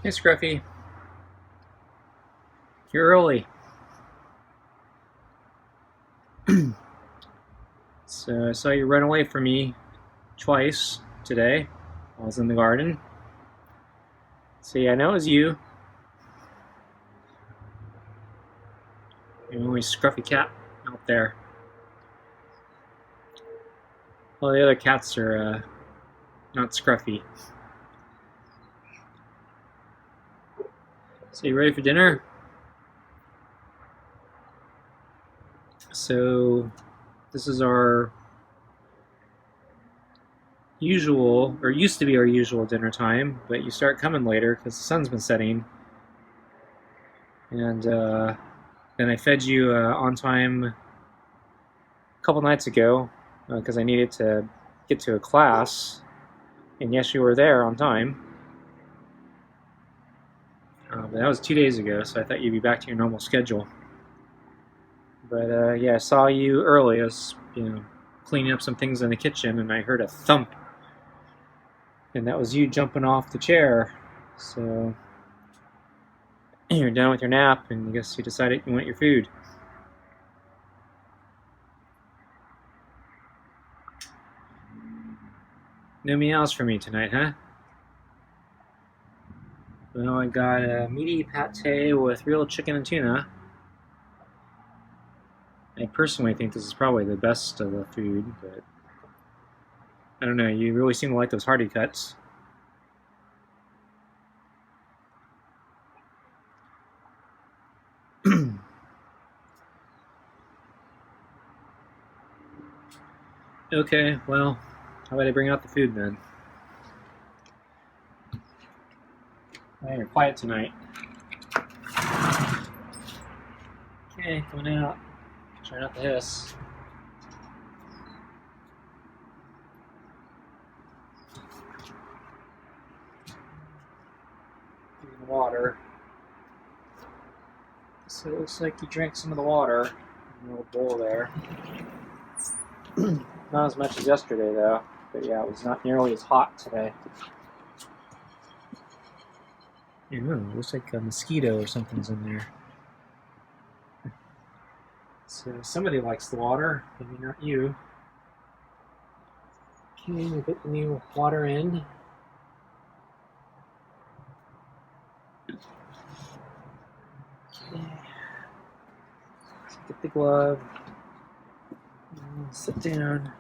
Hey Scruffy, you're early. So I saw you run away from me twice today. I was in the garden. So yeah, I know it was you. You're the only Scruffy cat out there. All the other cats are not Scruffy. So you ready for dinner? So this is our usual, or used to be our usual dinner time, but you start coming later because the sun's been setting. And then I fed you on time a couple nights ago because I needed to get to a class. And yes, you were there on time. But that was 2 days ago, so I thought you'd be back to your normal schedule. But yeah, I saw you early. I was, cleaning up some things in the kitchen, and I heard a thump, and that was you jumping off the chair. So you're done with your nap, and I guess you decided you want your food. No meows for me tonight, huh? Well, I got a meaty pate with real chicken and tuna. I personally think this is probably the best of the food, but I don't know. You really seem to like those hearty cuts. Okay, well, how about I bring out the food then? Hey, you're quiet tonight. Okay, coming out. Try not to hiss. Drinking water. So it looks like you drank some of the water in a little bowl there. Not as much as yesterday, though. But yeah, it was not nearly as hot today. I don't know, it looks like a mosquito or something's in there. So somebody likes the water, maybe not you. Okay, we put the new water in. Okay. Get the glove. Sit down.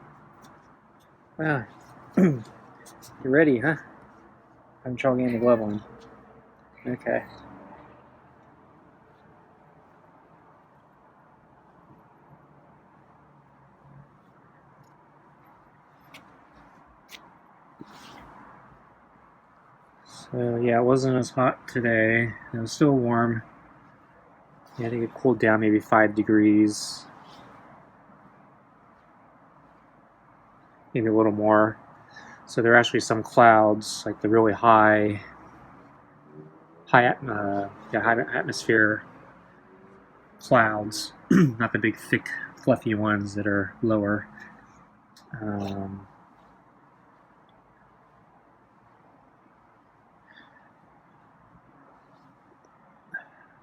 Wow. You're ready, huh? I'm trouble getting the glove on. Okay. So yeah, it wasn't as hot today. It was still warm. Yeah, I think it cooled down maybe 5 degrees. Maybe a little more. So there are actually some clouds, like the really high atmosphere clouds, not the big, thick, fluffy ones that are lower.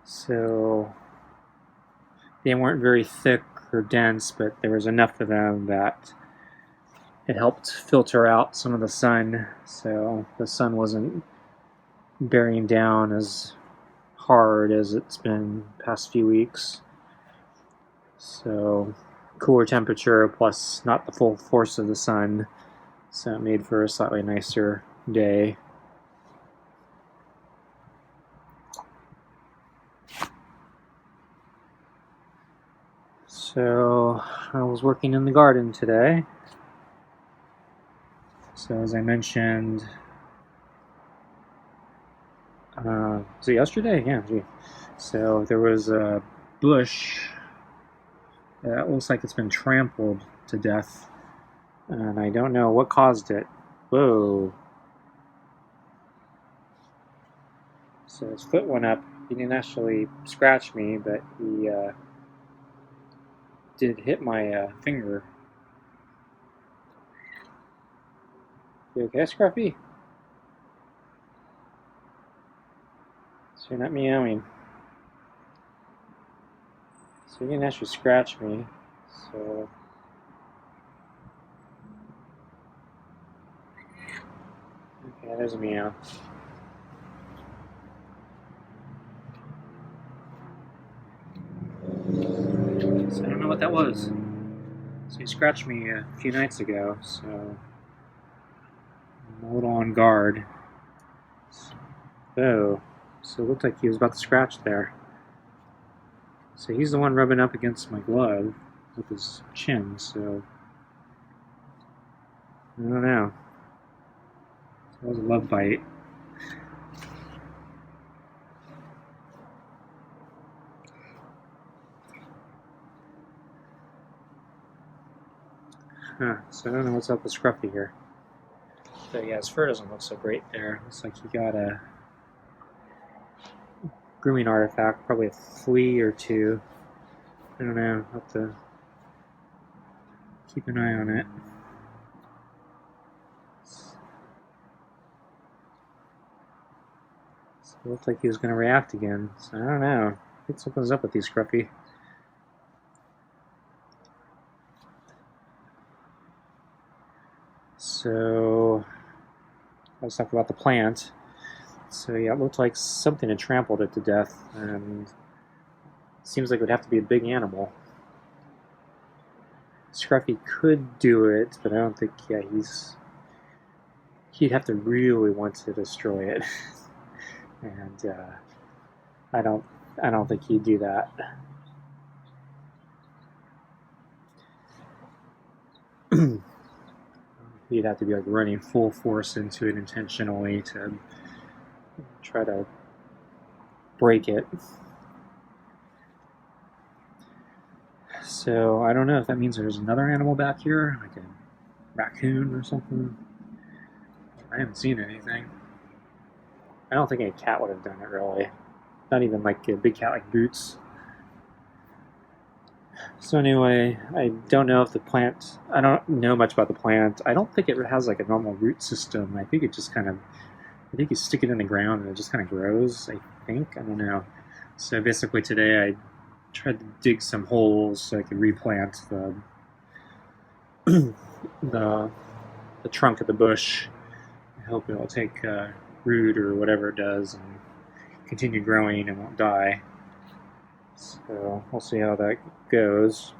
So they weren't very thick or dense, but there was enough of them that it helped filter out some of the sun, so the sun wasn't bearing down as hard as it's been past few weeks. So cooler temperature plus not the full force of the sun, so it made for a slightly nicer day. So I was working in the garden today. So as I mentioned, was it yesterday? Yeah. So there was a bush that looks like it's been trampled to death, and I don't know what caused it. Whoa. So his foot went up. He didn't actually scratch me, but he did hit my finger. You okay, Scruffy? So you're not meowing. So you didn't actually scratch me. So okay, there's a meow. So I don't know what that was. So he scratched me a few nights ago, so I'm a little on guard. So it looked like he was about to scratch there. So he's the one rubbing up against my glove with his chin, so I don't know. That was a love bite. Huh, so I don't know what's up with Scruffy here. But yeah, his fur doesn't look so great there. Looks like he got a grooming artifact, probably a flea or two. I don't know, I'll have to keep an eye on it. So it looked like he was going to react again, so I don't know. I think something's up with these Scruffy. So let's talk about the plant. So yeah, it looked like something had trampled it to death, and it seems like it would have to be a big animal. Scruffy could do it, but I don't think, yeah, he'd have to really want to destroy it. And I don't think he'd do that. He'd have to be like running full force into it intentionally to try to break it. So I don't know if that means there's another animal back here, like a raccoon or something. I haven't seen anything. I don't think a cat would have done it, really. Not even like a big cat like Boots. So anyway, I don't know if the plant, I don't know much about the plant. I don't think it has like a normal root system. I think it just kind of, I think you stick it in the ground and it just kind of grows, I think. I don't know. So basically today I tried to dig some holes so I could replant the the trunk of the bush. I hope it will take root or whatever it does and continue growing and won't die. So we'll see how that goes.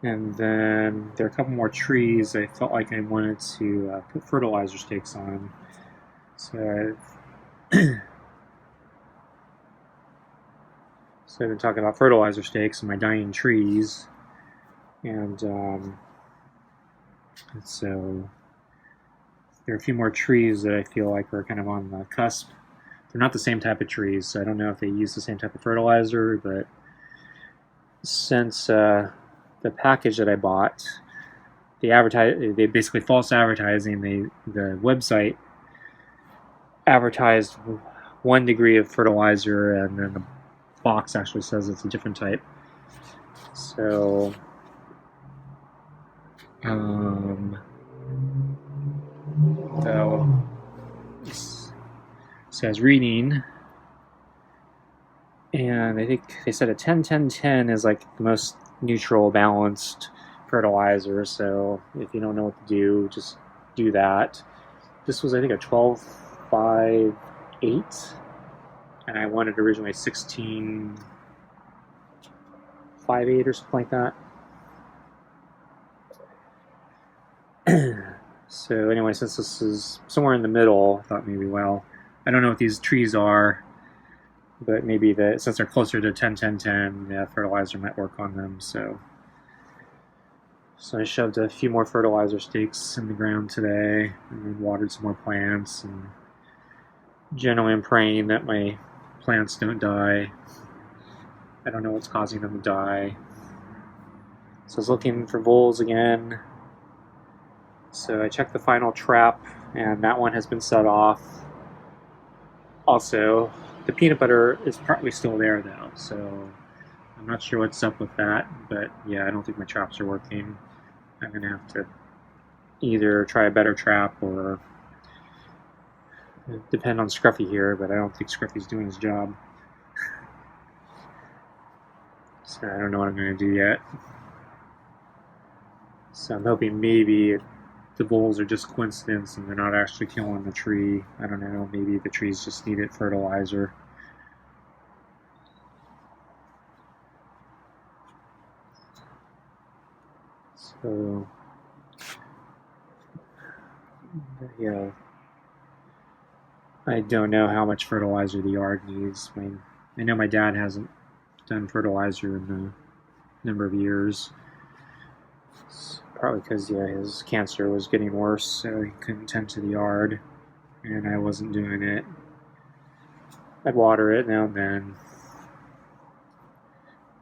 And then there are a couple more trees I felt like I wanted to put fertilizer stakes on. So I've been talking about fertilizer stakes and my dying trees. And so there are a few more trees that I feel like are kind of on the cusp. They're not the same type of trees, so I don't know if they use the same type of fertilizer, but since the package that I bought, they basically false advertising. The website advertised 1 degree of fertilizer, and then the box actually says it's a different type. So so I was reading, and I think they said a 10-10-10 is like the most neutral, balanced fertilizer. So if you don't know what to do, just do that. This was, I think, a 12-5-8, and I wanted originally 16-5-8 or something like that. So anyway, since this is somewhere in the middle, I thought maybe, well, I don't know what these trees are, but maybe since they're closer to 10-10-10, the fertilizer might work on them. So I shoved a few more fertilizer stakes in the ground today, and then watered some more plants, and generally I'm praying that my plants don't die. I don't know what's causing them to die. So I was looking for voles again. So I checked the final trap, and that one has been set off. Also, the peanut butter is partly still there though, so I'm not sure what's up with that, but yeah, I don't think my traps are working. I'm gonna have to either try a better trap or It depend on Scruffy here, but I don't think Scruffy's doing his job. So I don't know what I'm going to do yet. So I'm hoping maybe the voles are just coincidence and they're not actually killing the tree. I don't know, maybe the trees just needed fertilizer. So, yeah, I don't know how much fertilizer the yard needs. I know my dad hasn't done fertilizer in a number of years. It's probably because his cancer was getting worse, so he couldn't tend to the yard, and I wasn't doing it. I'd water it now and then,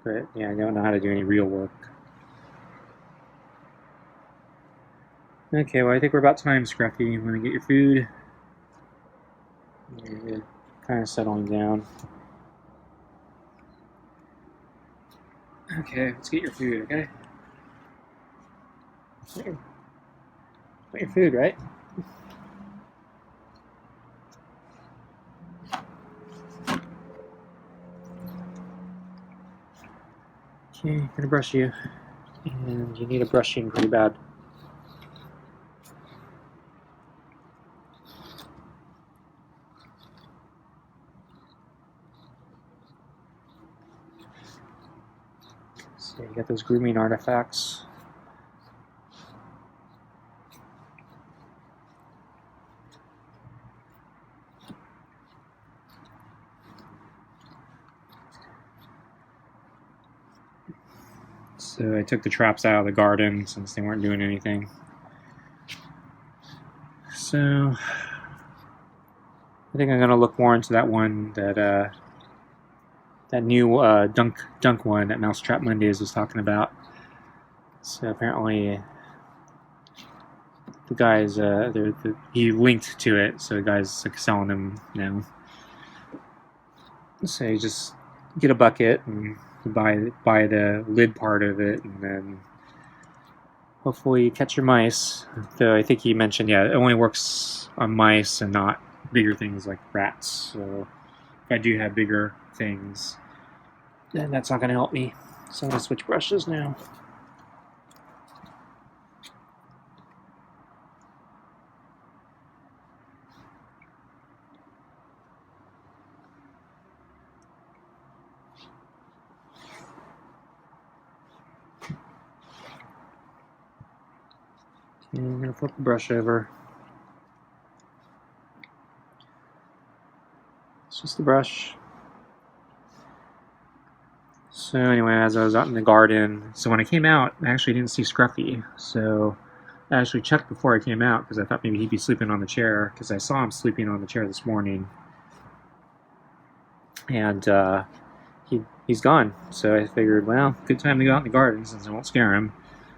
but yeah, I don't know how to do any real work. Okay, well I think we're about time, Scruffy. You want to get your food? You're kind of settling down. Okay, let's get your food, okay? Get your food, right? Okay, gonna brush you. And you need a brushing pretty bad. So you got those grooming artifacts. So I took the traps out of the garden since they weren't doing anything. So I think I'm gonna look more into that one that new dunk one that Mousetrap Mondays was talking about. So apparently the guys he linked to it, so the guy's like selling them now. So you just get a bucket and buy the lid part of it, and then hopefully catch your mice. Though I think he mentioned, it only works on mice and not bigger things like rats. So if I do have bigger things, then that's not going to help me. So I'm going to switch brushes now. Okay, I'm going to flip the brush over. It's just a brush. So anyway, as I was out in the garden, so when I came out, I actually didn't see Scruffy. So I actually checked before I came out because I thought maybe he'd be sleeping on the chair, because I saw him sleeping on the chair this morning. And he's gone. So I figured, well, good time to go out in the garden since I won't scare him.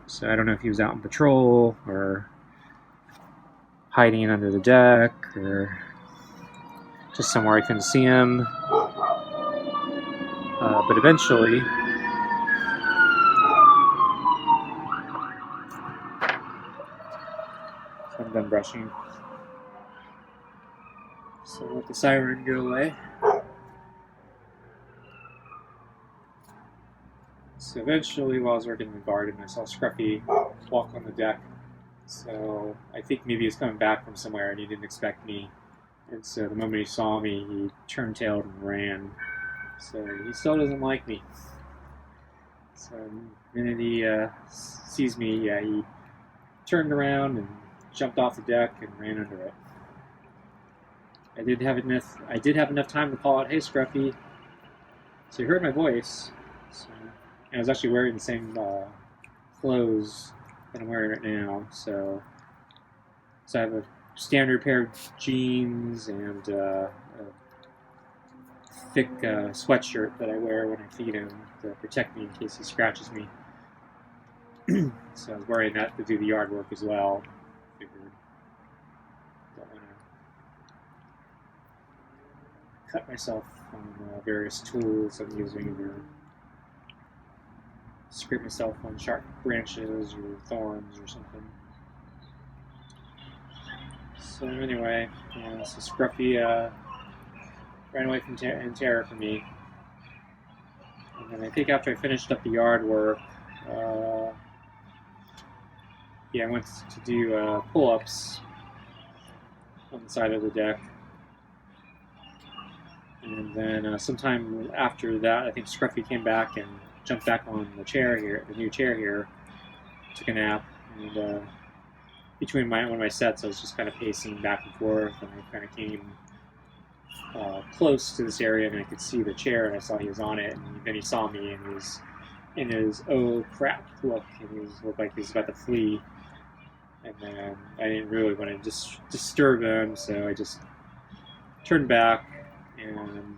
So I don't know if he was out on patrol or hiding under the deck or just somewhere I couldn't see him. But eventually, so I'm done brushing. So let the siren go away. So eventually, while I was working in the garden, I saw Scruffy walk on the deck. So I think maybe he was coming back from somewhere and he didn't expect me. And so the moment he saw me, he turned tail and ran. So he still doesn't like me. So the minute he sees me, he turned around and jumped off the deck and ran under it. I did have enough time to call out, "Hey, Scruffy!" So he heard my voice. So, and I was actually wearing the same clothes that I'm wearing right now. So I have a standard pair of jeans and a thick sweatshirt that I wear when I feed him to protect me in case he scratches me. So I was wearing that to do the yard work as well. Figured don't want to cut myself on various tools I'm using, or scrape myself on sharp branches or thorns or something. So anyway, yeah, so Scruffy ran away from in terror from me. And then I think after I finished up the yard work, uh, yeah, I went to do pull-ups on the side of the deck. And then sometime after that, I think Scruffy came back and jumped back on the chair here, the new chair here, took a nap, and between one of my sets, I was just kind of pacing back and forth, and I kind of came close to this area, and I could see the chair, and I saw he was on it, and then he saw me, and he was in his oh crap look, and he looked like he was about to flee, and then I didn't really want to disturb him, so I just turned back, and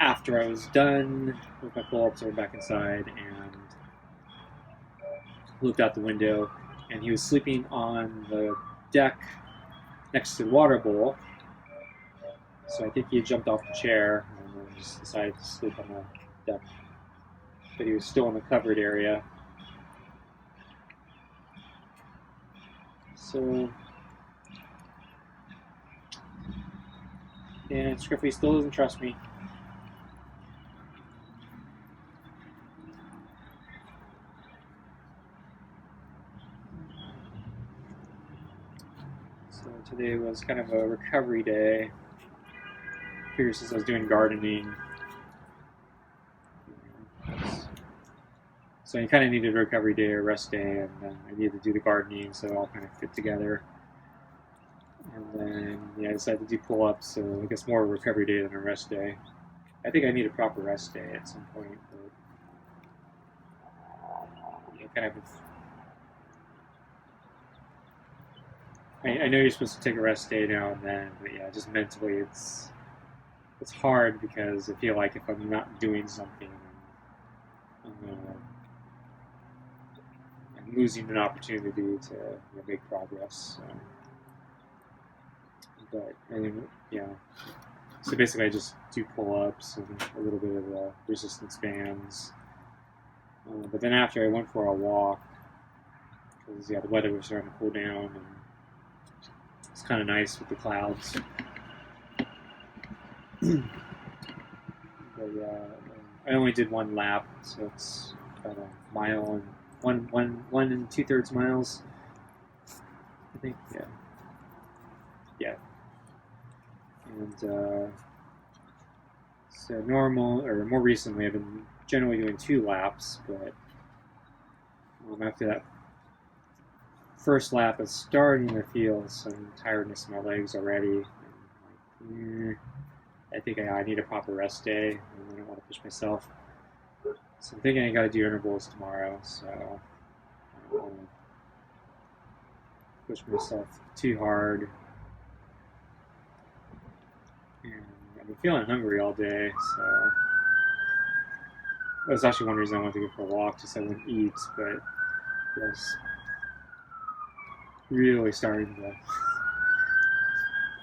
after I was done with my pull-ups, I went back inside and looked out the window, and he was sleeping on the deck next to the water bowl. So I think he had jumped off the chair and then just decided to sleep on the deck. But he was still in the covered area. So, and Scruffy still doesn't trust me. So today was kind of a recovery day. I figured since I was doing gardening, so I kind of needed a recovery day or rest day, and then I needed to do the gardening, so it all kind of fit together. And then yeah, I decided to do pull-ups, so I guess more a recovery day than a rest day. I think I need a proper rest day at some point, but yeah, kind of. I know you're supposed to take a rest day now and then, but yeah, just mentally it's hard because I feel like if I'm not doing something, I'm losing an opportunity to make progress. So. But yeah, so basically I just do pull-ups and a little bit of resistance bands. But then after I went for a walk because yeah, the weather was starting to cool down and it's kind of nice with the clouds. But yeah, I only did one lap, so it's about a mile and one and 2/3 miles. I think, yeah. And so normal, or more recently, I've been generally doing 2 laps, but after that first lap, it's starting to feel some tiredness in my legs already. And I think I need a proper rest day, and I don't want to push myself. So I'm thinking I got to do intervals tomorrow, so I don't want to push myself too hard. And I've been feeling hungry all day, so that was actually one reason I wanted to go for a walk, just so I wouldn't eat, but I was really starting to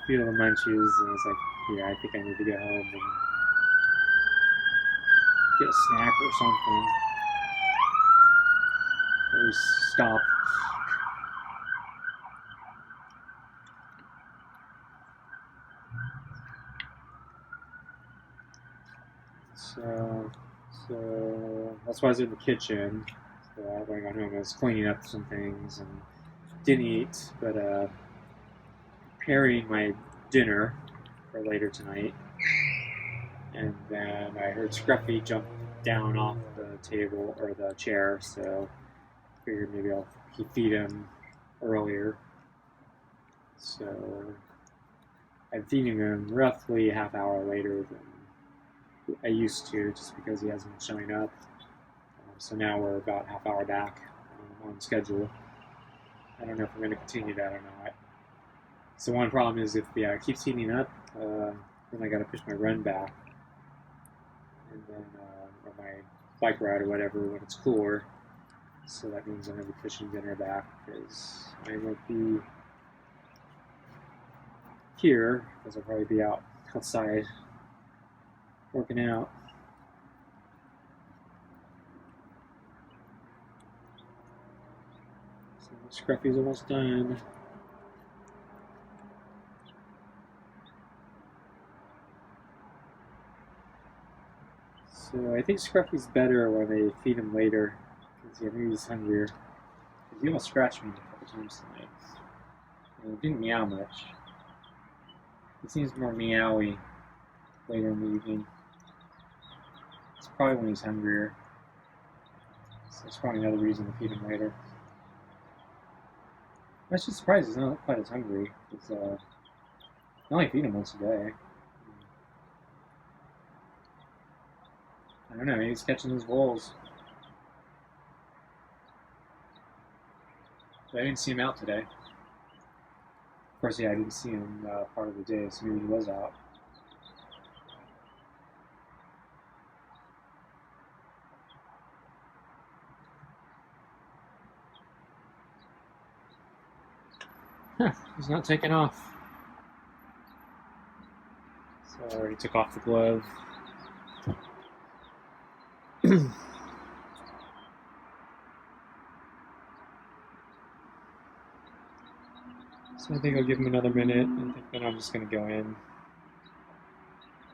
feel the munchies, and I was like, yeah, I think I need to get home and get a snack or something, or stop. So that's why I was in the kitchen. So when I got home, I was cleaning up some things and didn't eat, but preparing my dinner for later tonight. And then I heard Scruffy jump down off the table or the chair, so I figured maybe I'll feed him earlier. So I'm feeding him roughly a half hour later than I used to, just because he hasn't been showing up. So now we're about half hour back on schedule. I don't know if we're going to continue that or not. So one problem is if it keeps heating up, then I got to push my run back, and then or my bike ride or whatever when it's cooler. So that means I'm going to be pushing dinner back because I won't be here because I'll probably be outside working out. So Scruffy's almost done. I think Scruffy's better when they feed him later, because maybe he's hungrier. Because he almost scratched me a couple times tonight. And he didn't meow much. He seems more meowy later in the evening. It's probably when he's hungrier. So that's probably another reason to feed him later. I'm actually surprised he's not quite as hungry, because I only feed him once a day. I don't know, maybe he's catching his voles. But I didn't see him out today. Of course, yeah, I didn't see him part of the day, so maybe he was out. Huh, he's not taking off. So I already took off the glove. So I think I'll give him another minute, and then I'm just going to go in.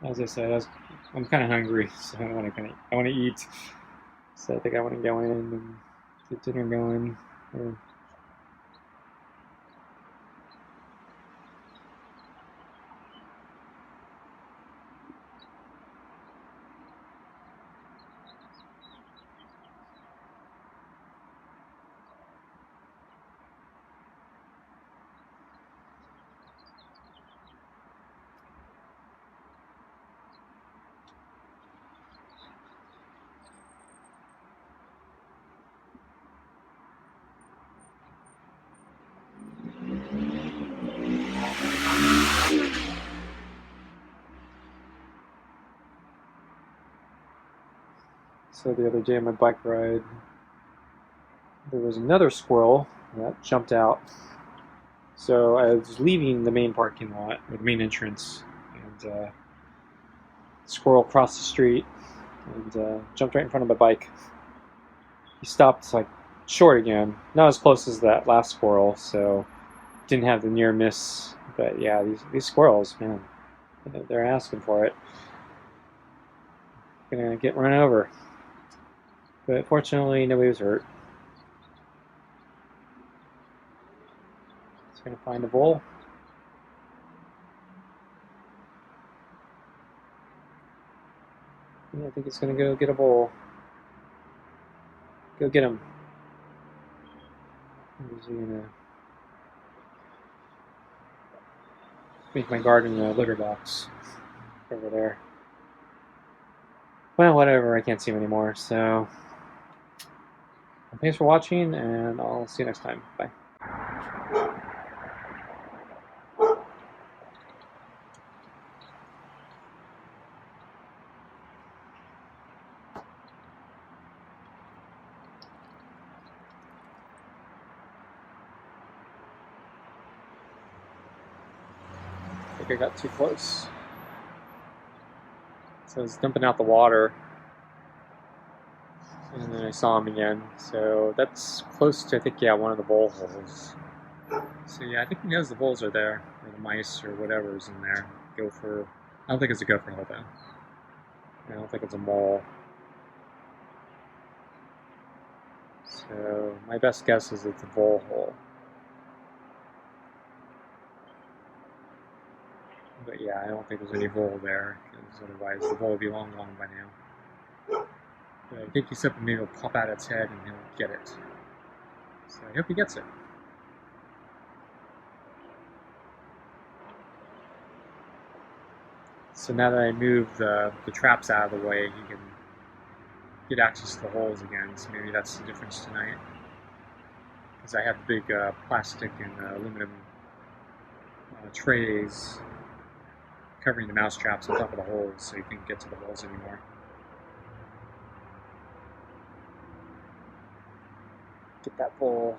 As I said, I'm kind of hungry, so I want to eat. So I think I want to go in and get dinner going. So the other day on my bike ride, there was another squirrel that jumped out. So I was leaving the main parking lot, or the main entrance, and the squirrel crossed the street and jumped right in front of my bike. He stopped like short again, not as close as that last squirrel, so didn't have the near miss. But yeah, these squirrels, man, they're asking for it. Gonna get run over. But fortunately, nobody was hurt. It's gonna find a vole. Yeah, I think it's gonna go get a vole. Go get him. Is he gonna make my garden a litter box over there? Well, whatever. I can't see him anymore. So, thanks for watching, and I'll see you next time. Bye. I think I got too close. So I was dumping out the water, and then I saw him again. So that's close to, I think, yeah, one of the vole holes. So yeah, I think he knows the voles are there, or the mice, or whatever's in there. Gopher. I don't think it's a gopher hole, though. I don't think it's a mole. So my best guess is it's a vole hole. But yeah, I don't think there's any vole there, because otherwise the vole would be long gone by now. But I think he's up and maybe it'll pop out its head and he'll get it. So I hope he gets it. So now that I moved the traps out of the way, he can get access to the holes again. So maybe that's the difference tonight. Because I have big plastic and aluminum trays covering the mouse traps on top of the holes, so you can't get to the holes anymore. Get that vole.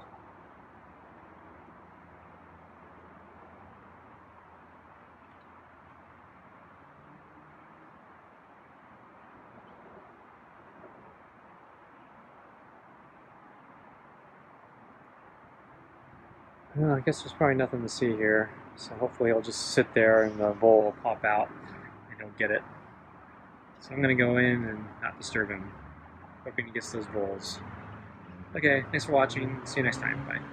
Well, I guess there's probably nothing to see here, so hopefully he'll just sit there and the vole will pop out and he'll get it. So I'm going to go in and not disturb him, hoping he gets those voles. Okay, thanks for watching. See you next time. Bye.